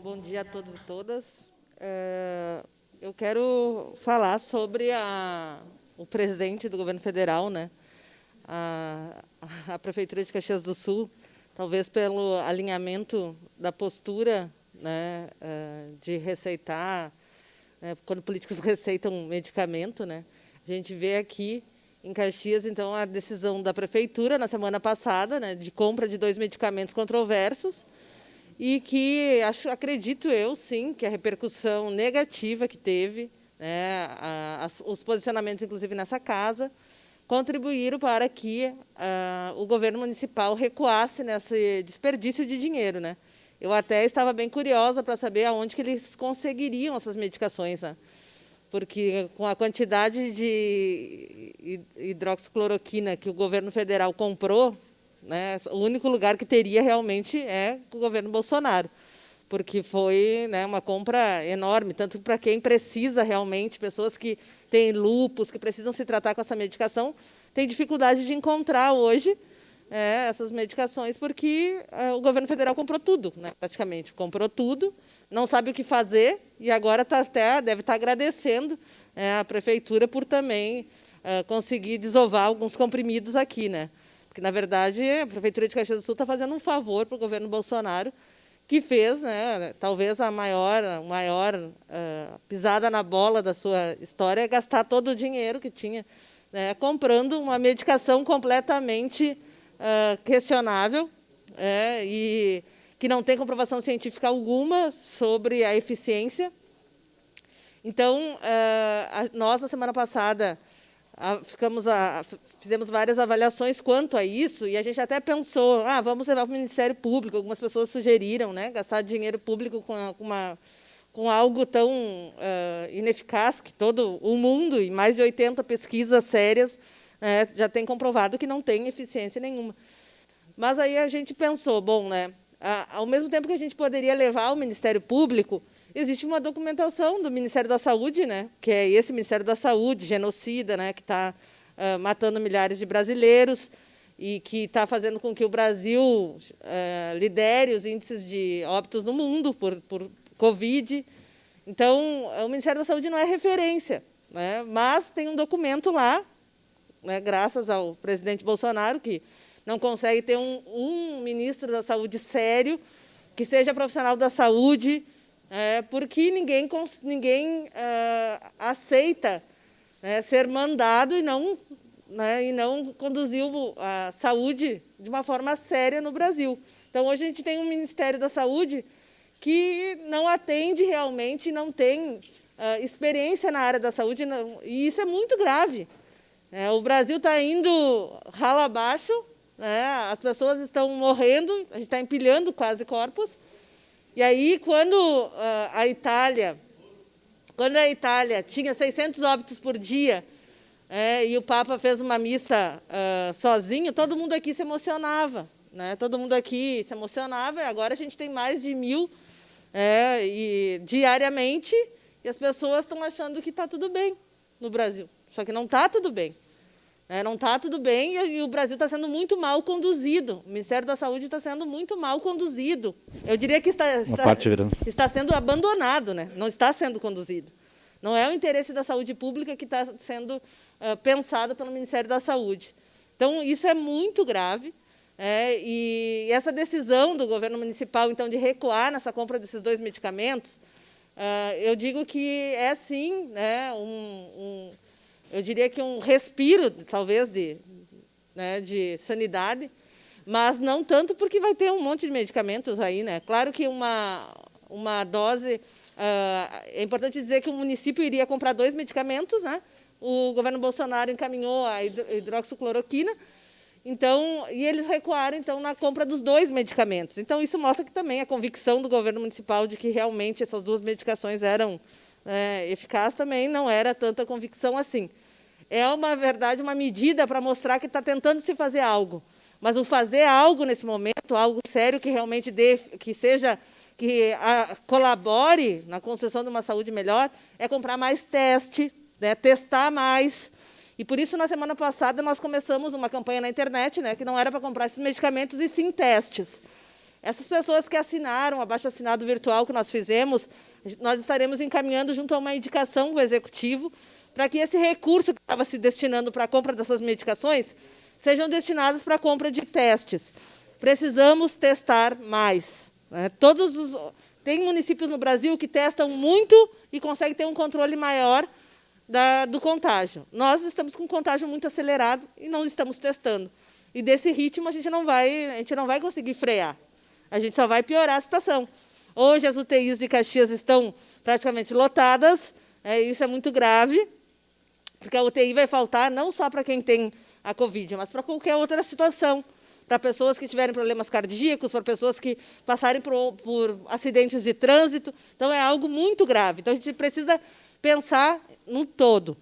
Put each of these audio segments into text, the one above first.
Bom dia a todos e todas. Eu quero falar sobre o presente do governo federal, né? A Prefeitura de Caxias do Sul, talvez pelo alinhamento da postura, né, de receitar, né, quando políticos receitam medicamento, né? A gente vê aqui em Caxias, então, a decisão da Prefeitura, na semana passada, né, de compra de 2 medicamentos controversos, e que acredito eu, sim, que a repercussão negativa que teve, né, os posicionamentos, inclusive, nessa casa, contribuíram para que o governo municipal recuasse nesse desperdício de dinheiro, né? Eu até estava bem curiosa para saber aonde que eles conseguiriam essas medicações, né? Porque com a quantidade de hidroxicloroquina que o governo federal comprou, né, o único lugar que teria realmente é o governo Bolsonaro, porque foi, né, uma compra enorme, tanto para quem precisa realmente, pessoas que têm lúpus, que precisam se tratar com essa medicação, têm dificuldade de encontrar hoje essas medicações, porque o governo federal comprou tudo, né, praticamente, comprou tudo, não sabe o que fazer, e agora deve estar agradecendo a prefeitura por também conseguir desovar alguns comprimidos aqui, né? Porque, na verdade, a Prefeitura de Caxias do Sul está fazendo um favor para o governo Bolsonaro, que fez, né, talvez a maior pisada na bola da sua história, é gastar todo o dinheiro que tinha, né, comprando uma medicação completamente questionável, e que não tem comprovação científica alguma sobre a eficiência. Então, nós, na semana passada, fizemos várias avaliações quanto a isso, e a gente até pensou, vamos levar para o Ministério Público. Algumas pessoas sugeriram, né, gastar dinheiro público com algo tão ineficaz, que todo o mundo, e mais de 80 pesquisas sérias, já tem comprovado que não tem eficiência nenhuma. Mas aí a gente pensou, bom, né, ao mesmo tempo que a gente poderia levar ao Ministério Público, existe uma documentação do Ministério da Saúde, né, que é esse Ministério da Saúde, genocida, né, que está matando milhares de brasileiros e que está fazendo com que o Brasil lidere os índices de óbitos no mundo por Covid. Então, o Ministério da Saúde não é referência, né, mas tem um documento lá, né, graças ao presidente Bolsonaro, que não consegue ter um ministro da Saúde sério, que seja profissional da saúde, porque ninguém aceita, né, ser mandado e não conduzir a saúde de uma forma séria no Brasil. Então, hoje a gente tem um Ministério da Saúde que não atende realmente, não tem experiência na área da saúde, e isso é muito grave. O Brasil está indo rala abaixo, né, as pessoas estão morrendo, a gente está empilhando quase corpos. E aí, quando a Itália tinha 600 óbitos por dia, e o Papa fez uma missa sozinho, todo mundo aqui se emocionava, né? Todo mundo aqui se emocionava, e agora a gente tem mais de 1.000 diariamente, e as pessoas estão achando que está tudo bem no Brasil. Só que não está tudo bem. Não está tudo bem, e o Brasil está sendo muito mal conduzido. O Ministério da Saúde está sendo muito mal conduzido. Eu diria que está sendo abandonado, né? Não está sendo conduzido. Não é o interesse da saúde pública que está sendo pensado pelo Ministério da Saúde. Então, isso é muito grave. E essa decisão do governo municipal, então, de recuar nessa compra desses 2 medicamentos, eu digo que é, sim, né, eu diria que um respiro, talvez, de sanidade, mas não tanto porque vai ter um monte de medicamentos aí, né? Claro que uma dose... é importante dizer que o município iria comprar 2 medicamentos, né? O governo Bolsonaro encaminhou a hidroxicloroquina, então, e eles recuaram, então, na compra dos 2 medicamentos. Então, isso mostra que também a convicção do governo municipal de que realmente essas 2 medicações eram eficazes também não era tanta convicção assim. É, uma verdade, uma medida para mostrar que está tentando se fazer algo. Mas o fazer algo nesse momento, algo sério que realmente colabore na construção de uma saúde melhor, é comprar mais teste, né, testar mais. E por isso, na semana passada, nós começamos uma campanha na internet, né, que não era para comprar esses medicamentos, e sim testes. Essas pessoas que assinaram o abaixo-assinado virtual que nós fizemos, nós estaremos encaminhando junto a uma indicação do Executivo para que esse recurso que estava se destinando para a compra dessas medicações sejam destinados para a compra de testes. Precisamos testar mais. Né? Tem municípios no Brasil que testam muito e conseguem ter um controle maior do contágio. Nós estamos com um contágio muito acelerado e não estamos testando. E desse ritmo a gente não vai conseguir frear. A gente só vai piorar a situação. Hoje as UTIs de Caxias estão praticamente lotadas, isso é muito grave, porque a UTI vai faltar não só para quem tem a Covid, mas para qualquer outra situação, para pessoas que tiverem problemas cardíacos, para pessoas que passarem por acidentes de trânsito. Então, é algo muito grave. Então, a gente precisa pensar no todo.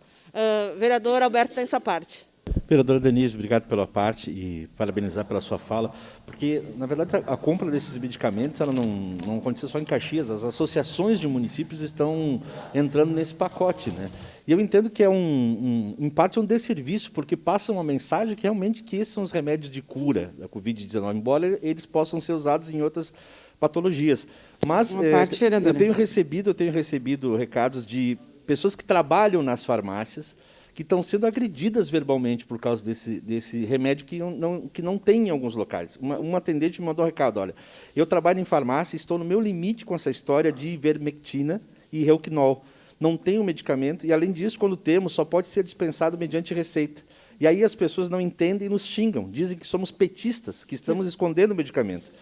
Vereador Alberto tem sua parte. Vereadora Denise, obrigado pela parte e parabenizar pela sua fala, porque, na verdade, a compra desses medicamentos ela não aconteceu só em Caxias, as associações de municípios estão entrando nesse pacote, né? E eu entendo que em parte, um desserviço, porque passa uma mensagem que realmente que esses são os remédios de cura da Covid-19, embora eles possam ser usados em outras patologias. Mas eu tenho recebido recados de pessoas que trabalham nas farmácias, que estão sendo agredidas verbalmente por causa desse remédio que não tem em alguns locais. Uma atendente me mandou um recado, olha, eu trabalho em farmácia, estou no meu limite com essa história de ivermectina e Reuquinol. Não tenho medicamento e, além disso, quando temos, só pode ser dispensado mediante receita. E aí as pessoas não entendem e nos xingam, dizem que somos petistas, que estamos escondendo o medicamento.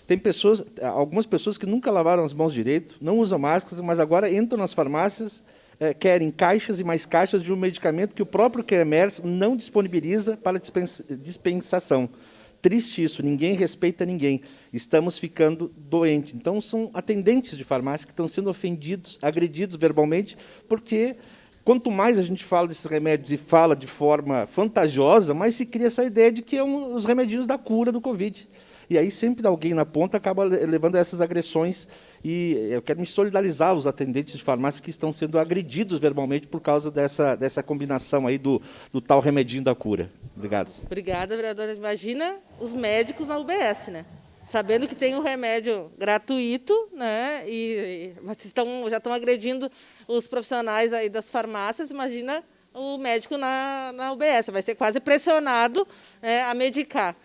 Tem algumas pessoas que nunca lavaram as mãos direito, não usam máscaras, mas agora entram nas farmácias, querem caixas e mais caixas de um medicamento que o próprio CREMERS não disponibiliza para dispensação. Triste isso, ninguém respeita ninguém. Estamos ficando doentes. Então, são atendentes de farmácia que estão sendo ofendidos, agredidos verbalmente, porque quanto mais a gente fala desses remédios e fala de forma fantasiosa, mais se cria essa ideia de que é os remedinhos da cura do Covid. E aí sempre alguém na ponta acaba levando a essas agressões. E eu quero me solidarizar aos atendentes de farmácia que estão sendo agredidos verbalmente por causa dessa combinação aí do tal remedinho da cura. Obrigado. Obrigada, vereadora. Imagina os médicos na UBS, né? Sabendo que tem um remédio gratuito, né? Mas já estão agredindo os profissionais aí das farmácias. Imagina o médico na UBS. Vai ser quase pressionado a medicar.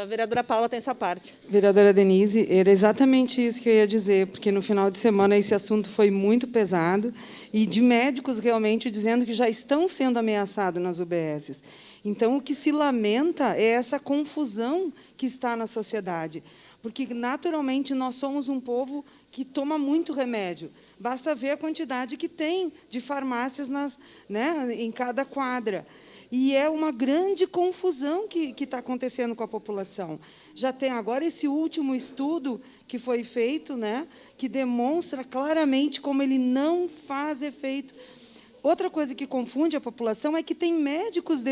Vereadora Paula tem sua parte. Vereadora Denise, era exatamente isso que eu ia dizer, porque no final de semana esse assunto foi muito pesado e de médicos realmente dizendo que já estão sendo ameaçados nas UBSs. Então, o que se lamenta é essa confusão que está na sociedade, porque, naturalmente, nós somos um povo que toma muito remédio. Basta ver a quantidade que tem de farmácias em cada quadra. E é uma grande confusão que está acontecendo com a população. Já tem agora esse último estudo que foi feito, que demonstra claramente como ele não faz efeito. Outra coisa que confunde a população é que tem médicos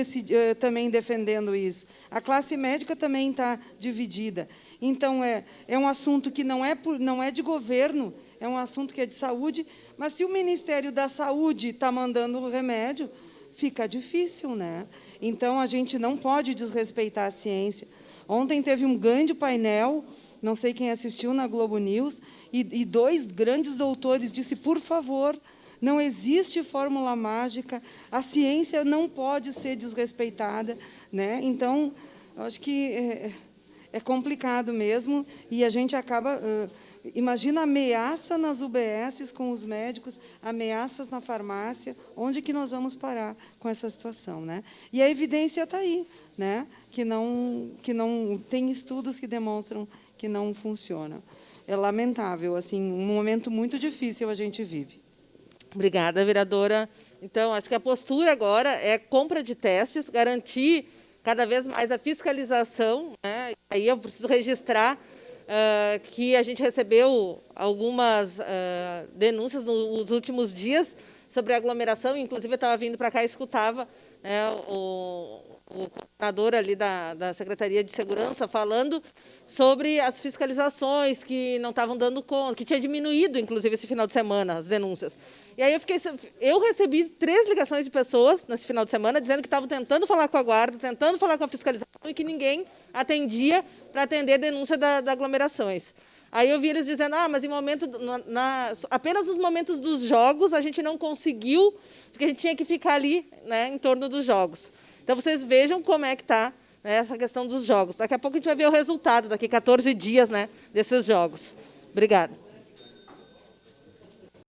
também defendendo isso. A classe médica também está dividida. Então, é um assunto que não é de governo, é um assunto que é de saúde, mas se o Ministério da Saúde está mandando o remédio, fica difícil, né? Então, a gente não pode desrespeitar a ciência. Ontem teve um grande painel, não sei quem assistiu na Globo News, e dois grandes doutores disseram, por favor, não existe fórmula mágica, a ciência não pode ser desrespeitada, né? Então, eu acho que é complicado mesmo, e a gente acaba... Imagina a ameaça nas UBSs com os médicos, ameaças na farmácia, onde que nós vamos parar com essa situação, né? E a evidência está aí, né? Que não tem estudos que demonstram que não funciona. É lamentável, assim, um momento muito difícil a gente vive. Obrigada, vereadora. Então, acho que a postura agora é compra de testes, garantir cada vez mais a fiscalização, né? Aí eu preciso registrar que a gente recebeu algumas denúncias nos últimos dias sobre aglomeração, inclusive eu estava vindo para cá e escutava o coordenador ali da Secretaria de Segurança falando sobre as fiscalizações que não estavam dando conta, que tinha diminuído, inclusive, esse final de semana, as denúncias. E aí eu recebi 3 ligações de pessoas nesse final de semana dizendo que estavam tentando falar com a guarda, tentando falar com a fiscalização e que ninguém atendia para atender a denúncia das aglomerações. Aí eu vi eles dizendo, mas em apenas nos momentos dos jogos a gente não conseguiu, porque a gente tinha que ficar ali, né, em torno dos jogos. Então, vocês vejam como é que está, né, essa questão dos jogos. Daqui a pouco a gente vai ver o resultado, daqui a 14 dias, né, desses jogos. Obrigada.